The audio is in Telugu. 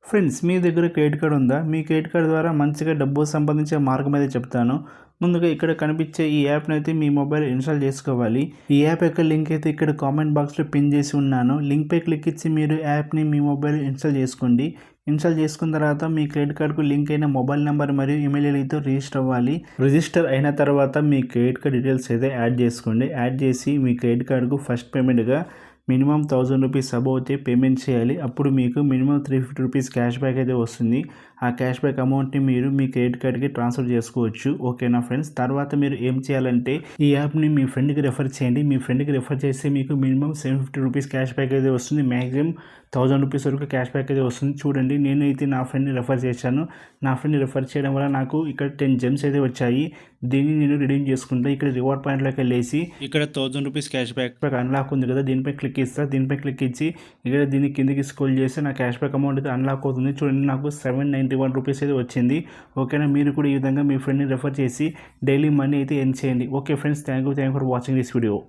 ఫ్రెండ్స్, మీ దగ్గర క్రెడిట్ కార్డ్ ఉందా? మీ క్రెడిట్ కార్డ్ ద్వారా మంచిగా డబ్బు సంపాదించే మార్గం అయితే చెప్తాను. ముందుగా ఇక్కడ కనిపించే ఈ యాప్ని అయితే మీ మొబైల్ ఇన్స్టాల్ చేసుకోవాలి. ఈ యాప్ యొక్క లింక్ అయితే ఇక్కడ కామెంట్ బాక్స్లో పిన్ చేసి ఉన్నాను. లింక్పై క్లిక్ ఇచ్చి మీరు యాప్ని మీ మొబైల్ ఇన్స్టాల్ చేసుకోండి. ఇన్స్టాల్ చేసుకున్న తర్వాత మీ క్రెడిట్ కార్డుకు లింక్ అయిన మొబైల్ నెంబర్ మరియు ఈమెయిల్ ఐడితో రిజిస్టర్ అవ్వాలి. రిజిస్టర్ అయిన తర్వాత మీ క్రెడిట్ కార్డ్ డీటెయిల్స్ అయితే యాడ్ చేసుకోండి. యాడ్ చేసి మీ క్రెడిట్ కార్డుకు ఫస్ట్ పేమెంట్గా మినిమం 1000 రూపీస్ అబౌవ్ అయితే పేమెంట్ చేయాలి. అప్పుడు మీకు మినిమం 350 రూపీస్ క్యాష్ బ్యాక్ అయితే వస్తుంది. ఆ క్యాష్ బ్యాక్ అమౌంట్ని మీరు మీ క్రెడిట్ కార్డ్కి ట్రాన్స్ఫర్ చేసుకోవచ్చు. ఓకేనా ఫ్రెండ్స్? తర్వాత మీరు ఏం చేయాలంటే ఈ యాప్ని మీ ఫ్రెండ్కి రెఫర్ చేయండి. మీ ఫ్రెండ్కి రెఫర్ చేస్తే మీకు మినిమం 750 రూపీస్ క్యాష్ బ్యాక్ అయితే వస్తుంది. మ్యాక్సిమం 1000 రూపీస్ వరకు క్యాష్ బ్యాక్ అయితే వస్తుంది. చూడండి, నేను అయితే నా ఫ్రెండ్ని రెఫర్ చేశాను. నా ఫ్రెండ్ని రెఫర్ చేయడం వల్ల నాకు ఇక్కడ 10 జెమ్స్ అయితే వచ్చాయి. దీన్ని నేను రిడీమ్ చేసుకుంటా. ఇక్కడ రివార్డ్ పాయింట్లోకి వెళ్ళేసి ఇక్కడ 1000 రూపీస్ క్యాష్ బ్యాక్ అన్లాక్ ఉంది కదా, దీనిపై క్లిక్ ఇస్తా. దీనిపై క్లిక్ ఇచ్చి ఇక్కడ దీన్ని కిందికి స్క్రోల్ చేస్తే నా క్యాష్ బ్యాక్ అమౌంట్ అయితే అన్లాక్ అవుతుంది. చూడండి, నాకు 791 రూపీస్ అయితే వచ్చింది. ఓకేనా? మీరు కూడా ఈ విధంగా మీ ఫ్రెండ్ని రెఫర్ చేసి డైలీ మనీ అయితే ఎర్న్ చేయండి. Okay friends, thank you for watching this video.